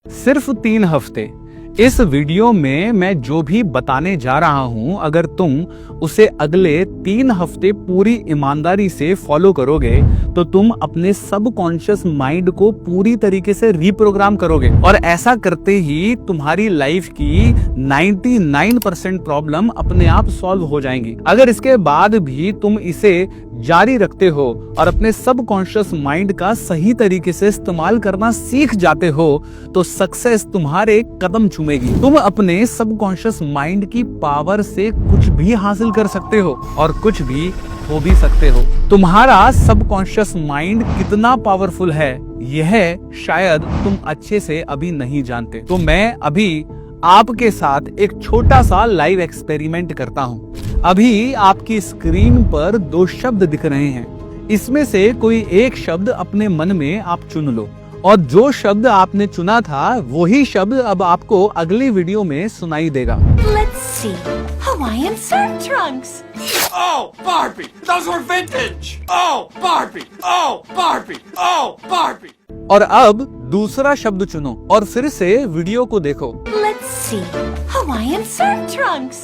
सिर्फ 3 हफ्ते। इस वीडियो में मैं जो भी बताने जा रहा हूं, अगर तुम उसे अगले 3 हफ्ते पूरी ईमानदारी से फॉलो करोगे तो तुम अपने सबकॉन्शियस माइंड को पूरी तरीके से रीप्रोग्राम करोगे और ऐसा करते ही तुम्हारी लाइफ की 99% प्रॉब्लम अपने आप सॉल्व हो जाएंगी। अगर इसके बाद भी तुम इसे जारी रखते हो और अपने सबकॉन्शियस माइंड का सही तरीके से इस्तेमाल करना सीख जाते हो तो सक्सेस तुम्हारे कदम चूमेगी। तुम अपने सबकॉन्शियस माइंड की पावर से कुछ भी हासिल कर सकते हो और कुछ भी हो भी सकते हो। तुम्हारा सबकॉन्शियस माइंड कितना पावरफुल है यह शायद तुम अच्छे से अभी नहीं जानते। तो मैं अभी आपके साथ एक छोटा सा लाइव एक्सपेरिमेंट करता हूँ। अभी आपकी स्क्रीन पर 2 शब्द दिख रहे हैं। इसमें से कोई एक शब्द अपने मन में आप चुन लो और जो शब्द आपने चुना था वही शब्द अब आपको अगली वीडियो में सुनाई देगा। Let's see. Hawaiian surf trunks. Oh, Barbie! Those were vintage! Oh, Barbie! Oh, Barbie! Oh, Barbie! और अब दूसरा शब्द चुनो और फिर से वीडियो को देखो। Let's see. Hawaiian surf trunks.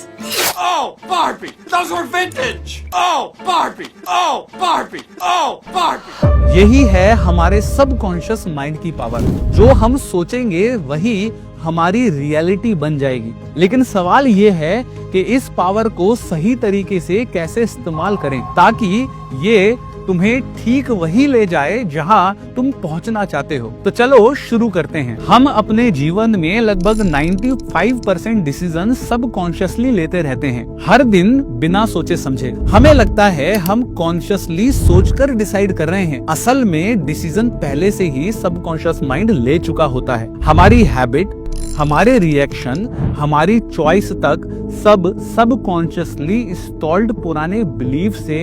Oh, Barbie! Those were vintage! Oh, Barbie! Oh, Barbie! Oh, Barbie! यही है हमारे सबकॉन्शियस माइंड की पावर। जो हम सोचेंगे वही हमारी रियलिटी बन जाएगी। लेकिन सवाल ये है कि इस पावर को सही तरीके से कैसे इस्तेमाल करें ताकि ये तुम्हें ठीक वही ले जाए जहां तुम पहुंचना चाहते हो। तो चलो शुरू करते हैं। हम अपने जीवन में लगभग 95% डिसीजन सबकॉन्शियसली लेते रहते हैं, हर दिन बिना सोचे समझे। हमें लगता है हम कॉन्शियसली सोचकर डिसाइड कर रहे हैं, असल में डिसीजन पहले से ही सबकॉन्शियस माइंड ले चुका होता है। हमारी हैबिट, हमारे रिएक्शन, हमारी चॉइस तक सब सबकॉन्शियसली इंस्टॉल्ड पुराने बिलीफ से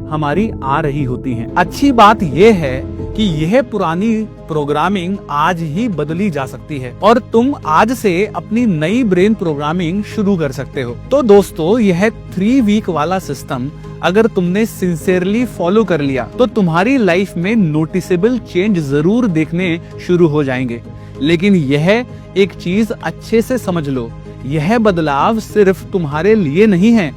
हमारी आ रही होती हैं। अच्छी बात यह है कि यह पुरानी प्रोग्रामिंग आज ही बदली जा सकती है और तुम आज से अपनी नई ब्रेन प्रोग्रामिंग शुरू कर सकते हो। तो दोस्तों, यह 3 वीक वाला सिस्टम अगर तुमने सिंसियरली फॉलो कर लिया तो तुम्हारी लाइफ में नोटिसेबल चेंज जरूर देखने शुरू हो जाएंगे। लेकिन यह एक चीज अच्छे से समझ लो, यह बदलाव सिर्फ तुम्हारे लिए नहीं है,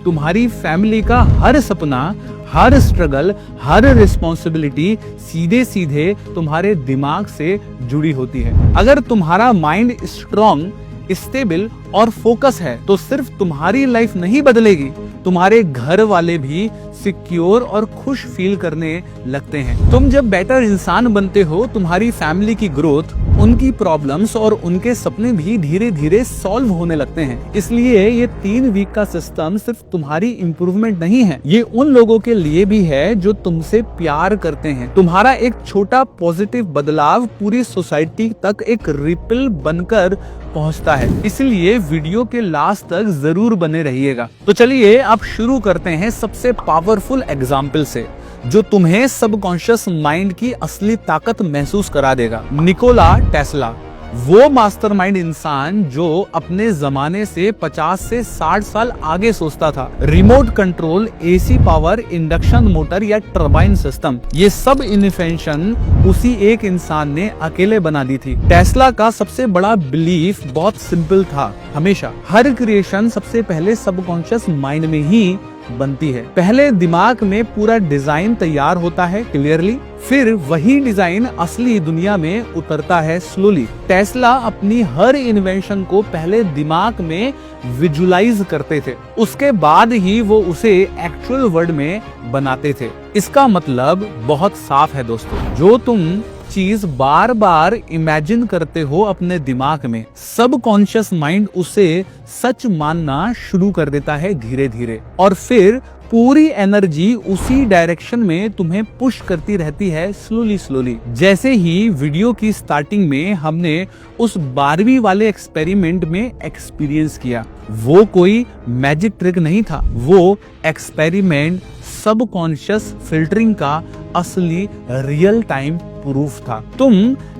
तुम्हारी फैमिली का हर सपना, हर स्ट्रगल, हर रिस्पॉन्सिबिलिटी सीधे सीधे तुम्हारे दिमाग से जुड़ी होती है। अगर तुम्हारा माइंड स्ट्रॉन्ग, स्टेबल और फोकस है तो सिर्फ तुम्हारी लाइफ नहीं बदलेगी, तुम्हारे घर वाले भी सिक्योर और खुश फील करने लगते हैं। तुम जब बेटर इंसान बनते हो, तुम्हारी फैमिली की ग्रोथ, उनकी प्रॉब्लम्स और उनके सपने भी धीरे धीरे सॉल्व होने लगते हैं। इसलिए ये 3 वीक का सिस्टम सिर्फ तुम्हारी इम्प्रूवमेंट नहीं है, ये उन लोगों के लिए भी है जो तुमसे प्यार करते हैं। तुम्हारा एक छोटा पॉजिटिव बदलाव पूरी सोसाइटी तक एक रिपल बनकर पहुंचता है। इसलिए वीडियो के लास्ट तक जरूर बने रहिएगा। तो चलिए अब शुरू करते हैं सबसे पावरफुल एग्जाम्पल से जो तुम्हें सबकॉन्शियस माइंड की असली ताकत महसूस करा देगा। निकोला टेस्ला, वो मास्टरमाइंड इंसान जो अपने जमाने से 50 से 60 साल आगे सोचता था। Remote control, AC power, induction motor या टर्बाइन सिस्टम, ये सब इन्वेंशन उसी एक इंसान ने अकेले बना दी थी। टेस्ला का सबसे बड़ा बिलीफ बहुत सिंपल था, हमेशा हर क्रिएशन सबसे पहले सबकॉन्शियस माइंड में ही बनती है। पहले दिमाग में पूरा डिजाइन तैयार होता है क्लियरली, फिर वही डिजाइन असली दुनिया में उतरता है स्लोली। टेस्ला अपनी हर इन्वेंशन को पहले दिमाग में विजुलाइज करते थे, उसके बाद ही वो उसे एक्चुअल वर्ल्ड में बनाते थे। इसका मतलब बहुत साफ है दोस्तों, जो तुम चीज बार बार इमेजिन करते हो अपने दिमाग में, सबकॉन्शियस माइंड उसे सच मानना शुरू कर देता है धीरे धीरे और फिर पूरी एनर्जी उसी डायरेक्शन में तुम्हें पुश करती रहती है स्लोली स्लोली। जैसे ही वीडियो की स्टार्टिंग में हमने उस 12वीं वाले एक्सपेरिमेंट में एक्सपीरियंस किया, वो कोई मैजिक ट्रिक नहीं था, वो एक्सपेरिमेंट सबकॉन्शियस फिल्टरिंग का असली रियल टाइम प्रूफ था। तुम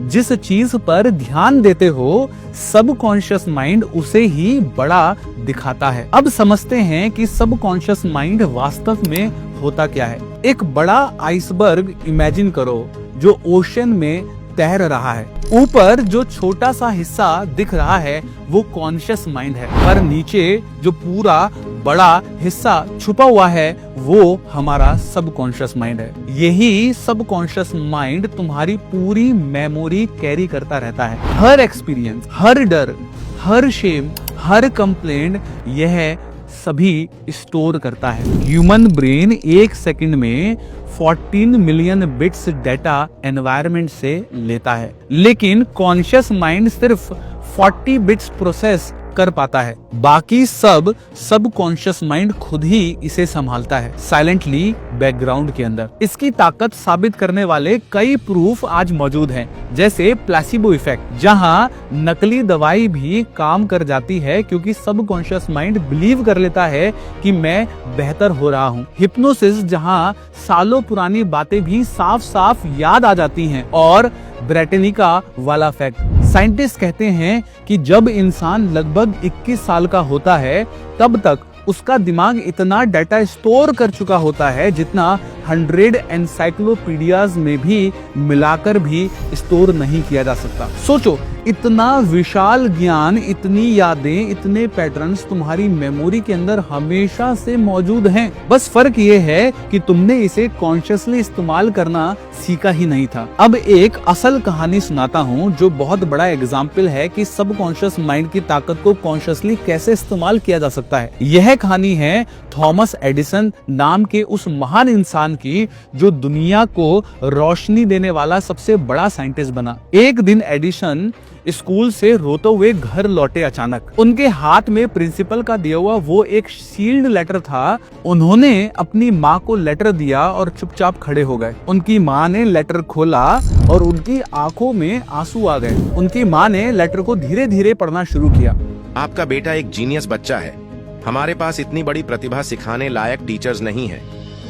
जिस चीज पर ध्यान देते हो सबकॉन्शियस माइंड उसे ही बड़ा दिखाता है। अब समझते हैं कि सबकॉन्शियस माइंड वास्तव में होता क्या है। एक बड़ा आइसबर्ग इमेजिन करो जो ओशन में तैर रहा है। ऊपर जो छोटा सा हिस्सा दिख रहा है वो कॉन्शियस माइंड है, पर नीचे जो पूरा बड़ा हिस्सा छुपा हुआ है वो हमारा सबकॉन्शियस माइंड है। यही सबकॉन्शियस माइंड तुम्हारी पूरी मेमोरी कैरी करता रहता है। हर एक्सपीरियंस, हर डर, हर शेम, हर कंप्लेंट यह सभी स्टोर करता है। ह्यूमन ब्रेन एक सेकंड में 14 मिलियन बिट्स डेटा एनवायरनमेंट से लेता है, लेकिन कॉन्शियस माइंड सिर्फ 40 बिट्स प्रोसेस कर पाता है। बाकी सब कॉन्शियस माइंड खुद ही इसे संभालता है साइलेंटली बैकग्राउंड के अंदर। इसकी ताकत साबित करने वाले कई प्रूफ आज मौजूद हैं, जैसे प्लेसिबो इफेक्ट, जहां नकली दवाई भी काम कर जाती है क्योंकि सबकॉन्शियस माइंड बिलीव कर लेता है कि मैं बेहतर हो रहा हूं। हिप्नोसिस, जहां सालों पुरानी बातें भी साफ साफ याद आ जाती हैं। और ब्रेटेनिका वाला फैक्ट, साइंटिस्ट कहते हैं कि जब इंसान लगभग 21 साल का होता है तब तक उसका दिमाग इतना डाटा स्टोर कर चुका होता है जितना 100 एनसाइक्लोपीडियाज में भी मिलाकर भी स्टोर नहीं किया जा सकता। सोचो, इतना विशाल ज्ञान, इतनी यादें, इतने पैटर्न्स तुम्हारी मेमोरी के अंदर हमेशा से मौजूद हैं। बस फर्क ये है कि तुमने इसे कॉन्शियसली इस्तेमाल करना सीखा ही नहीं था। अब एक असल कहानी सुनाता हूँ जो बहुत बड़ा एग्जाम्पल है कि सबकॉन्शियस माइंड की ताकत को कॉन्शियसली कैसे इस्तेमाल किया जा सकता है। यह कहानी है थॉमस एडिसन नाम के उस महान इंसान की जो दुनिया को रोशनी देने वाला सबसे बड़ा साइंटिस्ट बना। एक दिन एडिसन स्कूल से रोते हुए घर लौटे। अचानक उनके हाथ में प्रिंसिपल का दिया हुआ वो एक सील्ड लेटर था। उन्होंने अपनी माँ को लेटर दिया और चुपचाप खड़े हो गए। उनकी माँ ने लेटर खोला और उनकी आंखों में आंसू आ गए। उनकी माँ ने लेटर को धीरे धीरे पढ़ना शुरू किया। आपका बेटा एक जीनियस बच्चा है। हमारे पास इतनी बड़ी प्रतिभा सिखाने लायक टीचर्स नहीं है।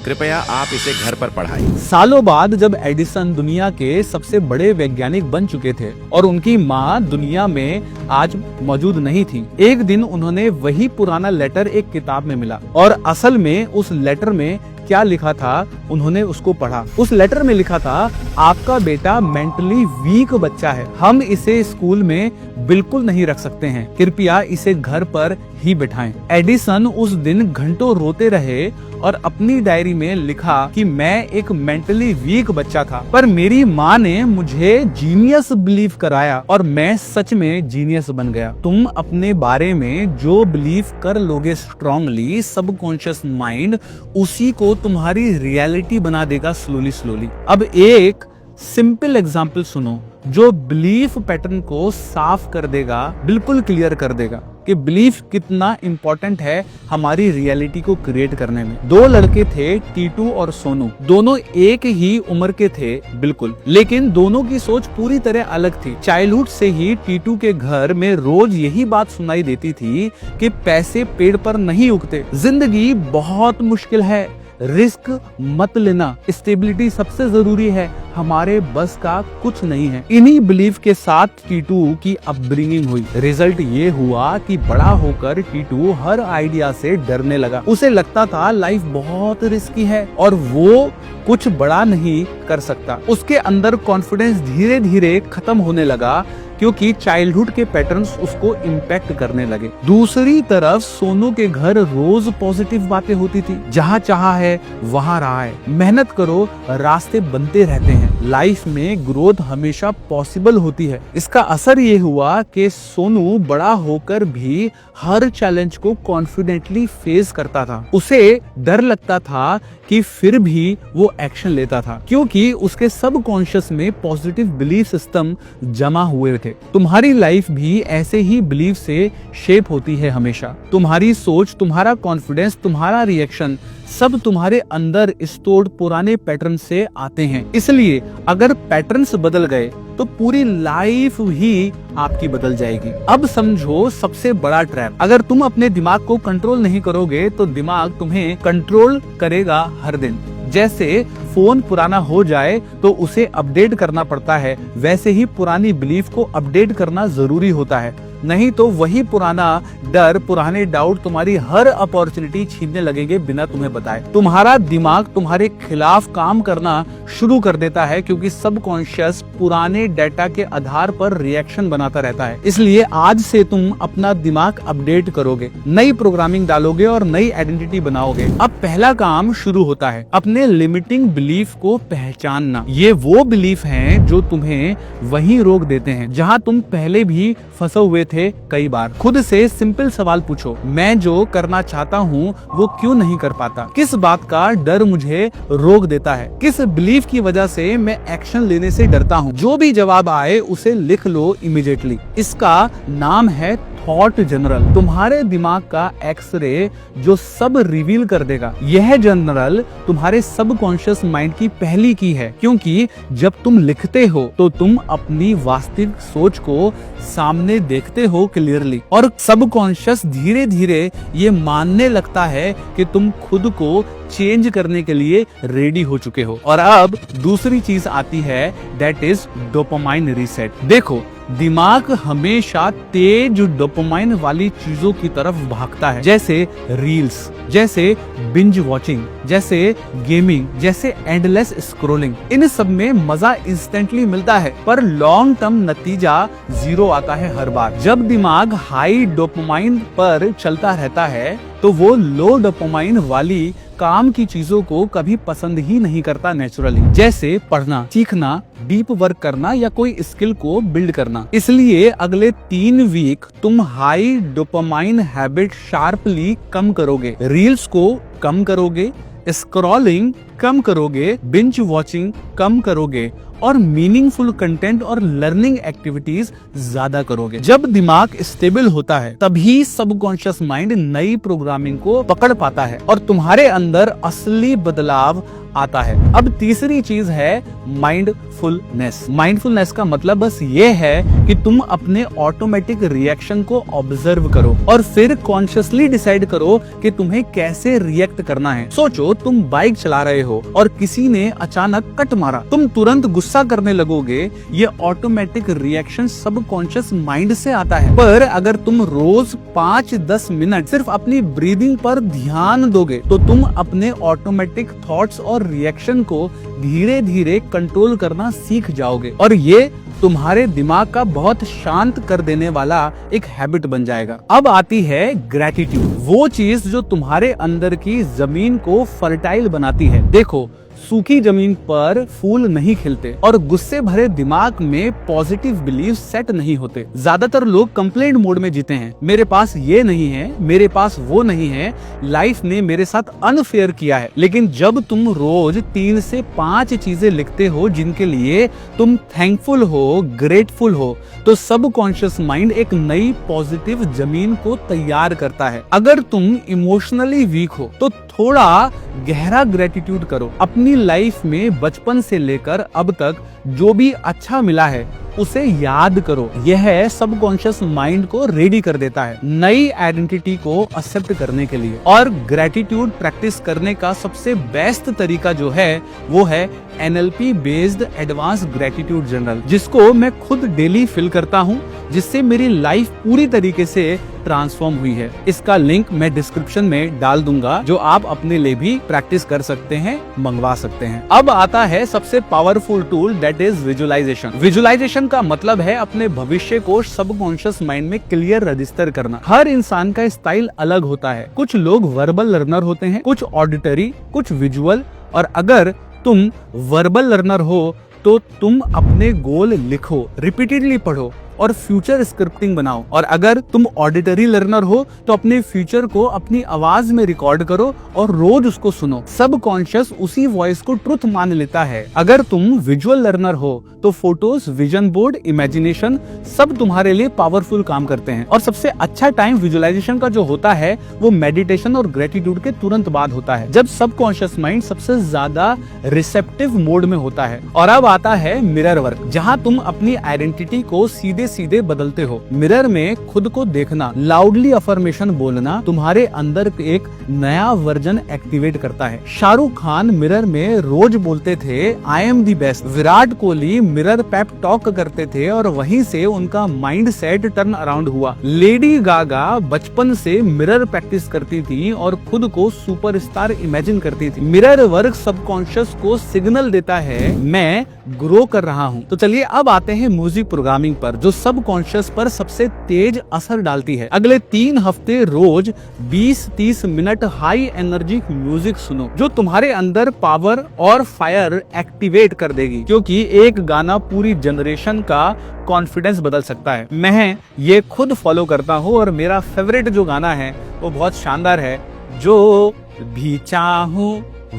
कृपया आप इसे घर पर पढ़ाएं। सालों बाद जब एडिसन दुनिया के सबसे बड़े वैज्ञानिक बन चुके थे और उनकी माँ दुनिया में आज मौजूद नहीं थी, एक दिन उन्होंने वही पुराना लेटर एक किताब में मिला और असल में उस लेटर में क्या लिखा था उन्होंने उसको पढ़ा। उस लेटर में लिखा था, आपका बेटा मेंटली वीक बच्चा है, हम इसे स्कूल में बिल्कुल नहीं रख सकते हैं, कृपया इसे घर पर ही बिठाएं। एडिसन उस दिन घंटों रोते रहे और अपनी डायरी में लिखा कि मैं एक मेंटली वीक बच्चा था, पर मेरी माँ ने मुझे जीनियस बिलीव कराया और मैं सच में जीनियस बन गया। तुम अपने बारे में जो बिलीव कर लोगे स्ट्रांगली, सबकॉन्शियस माइंड उसी को तुम्हारी रियलिटी बना देगा स्लोली। अब एक सिंपल एग्जाम्पल सुनो जो बिलीफ पैटर्न को साफ कर देगा, बिल्कुल क्लियर कर देगा कि बिलीफ कितना इंपॉर्टेंट है हमारी रियलिटी को क्रिएट करने में। दो लड़के थे, टीटू और सोनू। दोनों एक ही उम्र के थे बिल्कुल, लेकिन दोनों की सोच पूरी तरह अलग थी। चाइल्डहुड से ही टीटू के घर में रोज यही बात सुनाई देती थी कि पैसे पेड़ पर नहीं उगते, जिंदगी बहुत मुश्किल है, रिस्क मत लेना, स्टेबिलिटी सबसे जरूरी है, हमारे बस का कुछ नहीं है। इन्हीं बिलीफ के साथ टीटू की अपब्रिंगिंग हुई। रिजल्ट ये हुआ कि बड़ा होकर टीटू हर आइडिया से डरने लगा। उसे लगता था लाइफ बहुत रिस्की है और वो कुछ बड़ा नहीं कर सकता। उसके अंदर कॉन्फिडेंस धीरे धीरे खत्म होने लगा क्योंकि चाइल्डहुड के पैटर्न्स उसको इम्पैक्ट करने लगे। दूसरी तरफ सोनू के घर रोज पॉजिटिव बातें होती थी, जहाँ चाहा है वहाँ रहा है, मेहनत करो रास्ते बनते रहते हैं, लाइफ में ग्रोथ हमेशा पॉसिबल होती है। इसका असर ये हुआ कि सोनू बड़ा होकर भी हर चैलेंज को कॉन्फिडेंटली फेस करता था। उसे डर लगता था कि फिर भी वो एक्शन लेता था क्योंकि उसके सबकॉन्शियस में पॉजिटिव बिलीफ सिस्टम जमा हुए थे। तुम्हारी लाइफ भी ऐसे ही बिलीफ से शेप होती है हमेशा। तुम्हारी सोच, तुम्हारा कॉन्फिडेंस, तुम्हारा रिएक्शन सब तुम्हारे अंदर स्टोर्ड पुराने पैटर्न से आते हैं। इसलिए अगर पैटर्न्स बदल गए तो पूरी लाइफ ही आपकी बदल जाएगी। अब समझो सबसे बड़ा ट्रैप, अगर तुम अपने दिमाग को कंट्रोल नहीं करोगे तो दिमाग तुम्हें कंट्रोल करेगा हर दिन। जैसे फोन पुराना हो जाए तो उसे अपडेट करना पड़ता है, वैसे ही पुरानी बिलीफ को अपडेट करना जरूरी होता है। नहीं तो वही पुराना डर, पुराने डाउट तुम्हारी हर अपॉर्चुनिटी छीनने लगेंगे बिना तुम्हें बताए। तुम्हारा दिमाग तुम्हारे खिलाफ काम करना शुरू कर देता है क्योंकि सबकॉन्शियस पुराने डेटा के आधार पर रिएक्शन बनाता रहता है। इसलिए आज से तुम अपना दिमाग अपडेट करोगे, नई प्रोग्रामिंग डालोगे और नई आइडेंटिटी बनाओगे। अब पहला काम शुरू होता है, अपने लिमिटिंग बिलीफ को पहचानना। ये वो बिलीफ हैं जो तुम्हें वहीं रोक देते हैं जहां तुम पहले भी फंसे हुए थे कई बार। खुद से सिंपल सवाल पूछो, मैं जो करना चाहता हूँ वो क्यों नहीं कर पाता? किस बात का डर मुझे रोक देता है? किस बिलीफ की वजह से मैं एक्शन लेने से डरता हूँ? जो भी जवाब आए उसे लिख लो इमीडिएटली। इसका नाम है थॉट जनरल। तुम्हारे दिमाग का एक्सरे जो सब रिवील कर देगा। यह जनरल तुम्हारे सबकॉन्शियस माइंड की पहली की है, क्योंकि जब तुम लिखते हो तो तुम अपनी वास्तविक सोच को सामने देखते हो क्लियरली, और सबकॉन्शियस धीरे धीरे ये मानने लगता है कि तुम खुद को चेंज करने के लिए रेडी हो चुके हो। और अब दूसरी चीज आती है, दैट इज डोपामाइन रीसेट। देखो, दिमाग हमेशा तेज डोपामाइन वाली चीजों की तरफ भागता है, जैसे रील्स, जैसे बिंज वॉचिंग, जैसे गेमिंग, जैसे एंडलेस स्क्रोलिंग। इन सब में मजा इंस्टेंटली मिलता है, पर लॉन्ग टर्म नतीजा जीरो आता है हर बार। जब दिमाग हाई डोपामाइन पर चलता रहता है तो वो लो डोपामाइन वाली काम की चीजों को कभी पसंद ही नहीं करता नेचुरली, जैसे पढ़ना, सीखना, डीप वर्क करना या कोई स्किल को बिल्ड करना। इसलिए अगले 3 वीक तुम हाई डोपामाइन हैबिट शार्पली कम करोगे, रील्स को कम करोगे, स्क्रॉलिंग कम करोगे, बिंज वॉचिंग कम करोगे और मीनिंगफुल कंटेंट और लर्निंग एक्टिविटीज ज्यादा करोगे। जब दिमाग स्टेबल होता है तभी सबकॉन्शियस माइंड नई प्रोग्रामिंग को पकड़ पाता है और तुम्हारे अंदर असली बदलाव आता है। अब तीसरी चीज है माइंडफुलनेस। माइंडफुलनेस का मतलब बस ये है कि तुम अपने ऑटोमेटिक रिएक्शन को ऑब्जर्व करो और फिर कॉन्शियसली डिसाइड करो कि तुम्हें कैसे रिएक्ट करना है। सोचो, तुम बाइक चला रहे हो और किसी ने अचानक कट मारा, तुम तुरंत गुस्सा करने लगोगे। ये ऑटोमेटिक रिएक्शन सबकॉन्शियस माइंड से आता है। पर अगर तुम रोज 5-10 मिनट सिर्फ अपनी ब्रीदिंग पर ध्यान दोगे तो तुम अपने ऑटोमेटिक थॉट्स और रिएक्शन को धीरे धीरे कंट्रोल करना सीख जाओगे और ये तुम्हारे दिमाग का बहुत शांत कर देने वाला एक हैबिट बन जाएगा। अब आती है ग्रैटिट्यूड, वो चीज जो तुम्हारे अंदर की जमीन को फर्टाइल बनाती है। देखो, सूखी जमीन पर फूल नहीं खिलते और गुस्से भरे दिमाग में पॉजिटिव बिलीफ सेट नहीं होते। ज्यादातर लोग कंप्लेंट मोड में जीते हैं, मेरे पास ये नहीं है, मेरे पास वो नहीं है, लाइफ ने मेरे साथ अनफेयर किया है। लेकिन जब तुम रोज 3 से 5 चीजें लिखते हो जिनके लिए तुम थैंकफुल हो, ग्रेटफुल हो, तो सबकॉन्शियस माइंड एक नई पॉजिटिव जमीन को तैयार करता है। अगर तुम इमोशनली वीक हो तो थोड़ा गहरा ग्रेटिट्यूड करो। अपनी लाइफ में बचपन से लेकर अब तक जो भी अच्छा मिला है उसे याद करो। यह सबकॉन्शियस माइंड को रेडी कर देता है नई आइडेंटिटी को एक्सेप्ट करने के लिए। और ग्रेटिट्यूड प्रैक्टिस करने का सबसे बेस्ट तरीका जो है वो है NLP based advance gratitude journal, जिसको मैं खुद डेली फिल करता हूँ, जिससे मेरी लाइफ पूरी तरीके से ट्रांसफॉर्म हुई है। इसका लिंक मैं डिस्क्रिप्शन में डाल दूंगा, जो आप अपने लिए भी प्रैक्टिस कर सकते हैं, मंगवा सकते हैं। अब आता है सबसे powerful tool, that is visualisation. Visualisation का मतलब है अपने भविष्य को सबकॉन्शियस माइंड में क्लियर रजिस्टर करना। हर इंसान का स्टाइल अलग होता है। कुछ लोग वर्बल लर्नर होते हैं, कुछ ऑडिटरी, कुछ विजुअल। और अगर तुम वर्बल लर्नर हो तो तुम अपने गोल लिखो, रिपीटेडली पढ़ो और फ्यूचर स्क्रिप्टिंग बनाओ। और अगर तुम ऑडिटरी लर्नर हो तो अपने फ्यूचर को अपनी आवाज में रिकॉर्ड करो और रोज उसको सुनो। सबकॉन्शियस उसी वॉइस को ट्रुथ मान लेता है। अगर तुम विजुअल लर्नर हो तो फोटोज, विजन बोर्ड, इमेजिनेशन सब तुम्हारे लिए पावरफुल काम करते हैं। और सबसे अच्छा टाइम विजुअलाइजेशन का जो होता है वो मेडिटेशन और ग्रेटिट्यूड के तुरंत बाद होता है, जब सबकॉन्शियस माइंड सबसे ज्यादा रिसेप्टिव मोड में होता है। और अब आता है मिरर वर्क, जहां तुम अपनी आइडेंटिटी को सीधे सीधे सीधे बदलते हो। मिरर में खुद को देखना, लाउडली अफर्मेशन बोलना तुम्हारे अंदर एक नया वर्जन एक्टिवेट करता है। शाहरुख खान मिरर में रोज बोलते थे I am the best. Virat Kohli mirror pep talk करते थे और वहीं से उनका माइंड सेट टर्न अराउंड हुआ। लेडी गागा बचपन से मिरर प्रैक्टिस करती थी और खुद को सुपरस्टार इमेजिन करती थी। मिरर वर्क सबकॉन्शियस को सिग्नल देता है मैं ग्रो कर रहा हूँ। तो चलिए अब आते हैं म्यूजिक प्रोग्रामिंग पर, जो सबकॉन्शियस पर सबसे तेज असर डालती है। अगले 3 हफ्ते रोज 20-30 मिनट हाई एनर्जी म्यूजिक सुनो, जो तुम्हारे अंदर पावर और फायर एक्टिवेट कर देगी, क्योंकि एक गाना पूरी जनरेशन का कॉन्फिडेंस बदल सकता है। मैं ये खुद फॉलो करता हूँ और मेरा फेवरेट जो गाना है वो बहुत शानदार है, जो भी चाहूं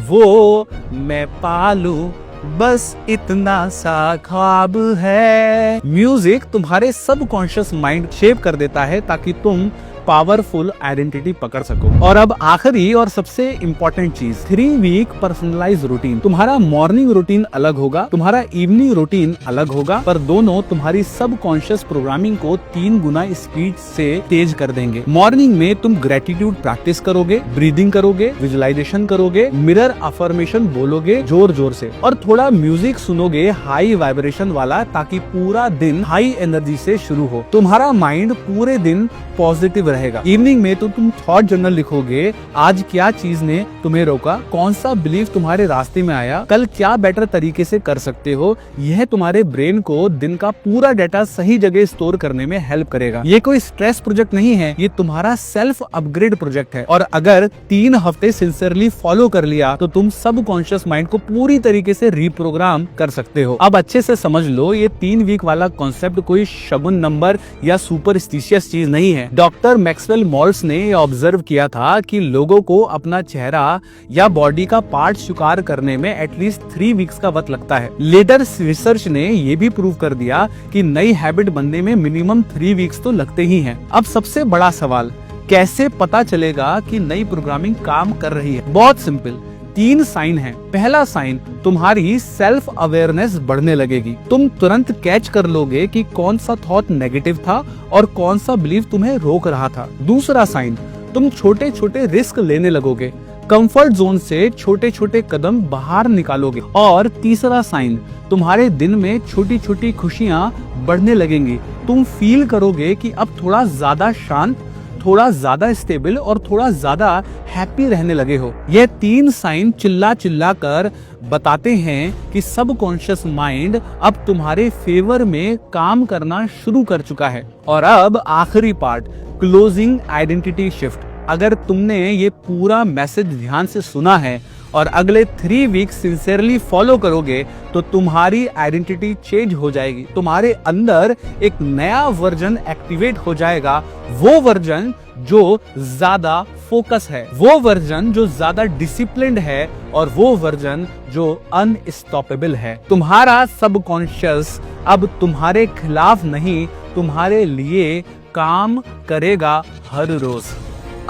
वो मैं पालूं, बस इतना सा ख्वाब है। म्यूजिक तुम्हारे सबकॉन्शियस माइंड शेप कर देता है ताकि तुम पावरफुल आइडेंटिटी पकड़ सको। और अब आखिरी और सबसे इंपॉर्टेंट चीज, 3 वीक पर्सनलाइज रूटीन। तुम्हारा मॉर्निंग रूटीन अलग होगा, तुम्हारा इवनिंग रूटीन अलग होगा, पर दोनों तुम्हारी सबकॉन्शियस प्रोग्रामिंग को 3 गुना स्पीड से तेज कर देंगे। मॉर्निंग में तुम ग्रेटिट्यूड प्रैक्टिस करोगे, ब्रीदिंग करोगे, विजुअलाइजेशन करोगे, मिरर अफर्मेशन बोलोगे जोर जोर से, और थोड़ा म्यूजिक सुनोगे हाई वाइब्रेशन वाला, ताकि पूरा दिन हाई एनर्जी से शुरू हो। तुम्हारा माइंड पूरे दिन पॉजिटिव रहेगा। इवनिंग में तो तुम थॉट जर्नल लिखोगे, आज क्या चीज ने तुम्हें रोका, कौन सा बिलीफ तुम्हारे रास्ते में आया, कल क्या बेटर तरीके से कर सकते हो। यह तुम्हारे ब्रेन को दिन का पूरा डाटा सही जगह स्टोर करने में हेल्प करेगा। ये कोई स्ट्रेस प्रोजेक्ट नहीं है, ये तुम्हारा सेल्फ अपग्रेड प्रोजेक्ट है। और अगर 3 हफ्ते सिंसियरली फॉलो कर लिया तो तुम सबकॉन्शियस माइंड को पूरी तरीके से रीप्रोग्राम कर सकते हो। अब अच्छे से समझ लो, ये 3 वीक वाला कॉन्सेप्ट कोई शगुन नंबर या सुपरस्टिशियस चीज नहीं है। डॉक्टर मैक्सवेल मॉल्स ने ऑब्जर्व किया था कि लोगों को अपना चेहरा या बॉडी का पार्ट स्वीकार करने में एटलीस्ट 3 वीक्स का वक्त लगता है। लेटर रिसर्च ने ये भी प्रूव कर दिया कि नई हैबिट बनने में मिनिमम 3 वीक्स तो लगते ही हैं। अब सबसे बड़ा सवाल, कैसे पता चलेगा कि नई प्रोग्रामिंग काम कर रही है? बहुत सिंपल, 3 साइन है। पहला साइन, तुम्हारी सेल्फ अवेयरनेस बढ़ने लगेगी। तुम तुरंत कैच कर लोगे कि कौन सा थॉट नेगेटिव था और कौन सा बिलीफ तुम्हें रोक रहा था। दूसरा साइन, तुम छोटे छोटे रिस्क लेने लगोगे, कंफर्ट जोन से छोटे छोटे कदम बाहर निकालोगे। और तीसरा साइन, तुम्हारे दिन में छोटी छोटी खुशियां बढ़ने लगेंगी। तुम फील करोगे कि अब थोड़ा ज्यादा शांत, थोड़ा ज्यादा स्टेबल और थोड़ा ज्यादा हैप्पी रहने लगे हो। ये 3 साइन चिल्ला चिल्ला कर बताते हैं कि सबकॉन्शियस माइंड अब तुम्हारे फेवर में काम करना शुरू कर चुका है। और अब आखिरी पार्ट, क्लोजिंग आइडेंटिटी शिफ्ट। अगर तुमने ये पूरा मैसेज ध्यान से सुना है और अगले 3 वीक सिंसियरली फॉलो करोगे तो तुम्हारी आइडेंटिटी चेंज हो जाएगी। तुम्हारे अंदर एक नया वर्जन एक्टिवेट हो जाएगा, वो वर्जन जो ज्यादा फोकस है, वो वर्जन जो ज्यादा डिसिप्लिन्ड है, और वो वर्जन जो अनस्टॉपेबल है। तुम्हारा सबकॉन्शियस अब तुम्हारे खिलाफ नहीं, तुम्हारे लिए काम करेगा हर रोज।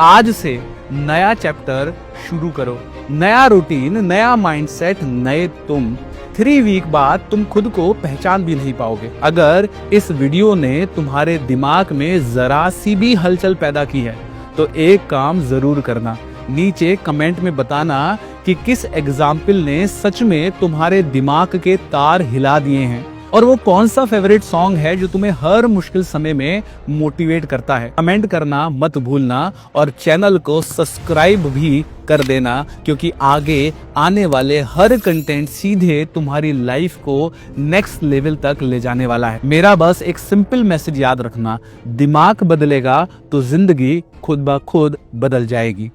आज से नया चैप्टर शुरू करो, नया रूटीन, नया माइंडसेट, नए तुम। 3 वीक बाद तुम खुद को पहचान भी नहीं पाओगे। अगर इस वीडियो ने तुम्हारे दिमाग में जरा सी भी हलचल पैदा की है तो एक काम जरूर करना, नीचे कमेंट में बताना कि किस एग्जाम्पल ने सच में तुम्हारे दिमाग के तार हिला दिए हैं, और वो कौन सा फेवरेट सॉन्ग है जो तुम्हें हर मुश्किल समय में मोटिवेट करता है। कमेंट करना मत भूलना और चैनल को सब्सक्राइब भी कर देना, क्योंकि आगे आने वाले हर कंटेंट सीधे तुम्हारी लाइफ को नेक्स्ट लेवल तक ले जाने वाला है। मेरा बस एक सिंपल मैसेज याद रखना, दिमाग बदलेगा तो जिंदगी खुद ब खुद बदल जाएगी।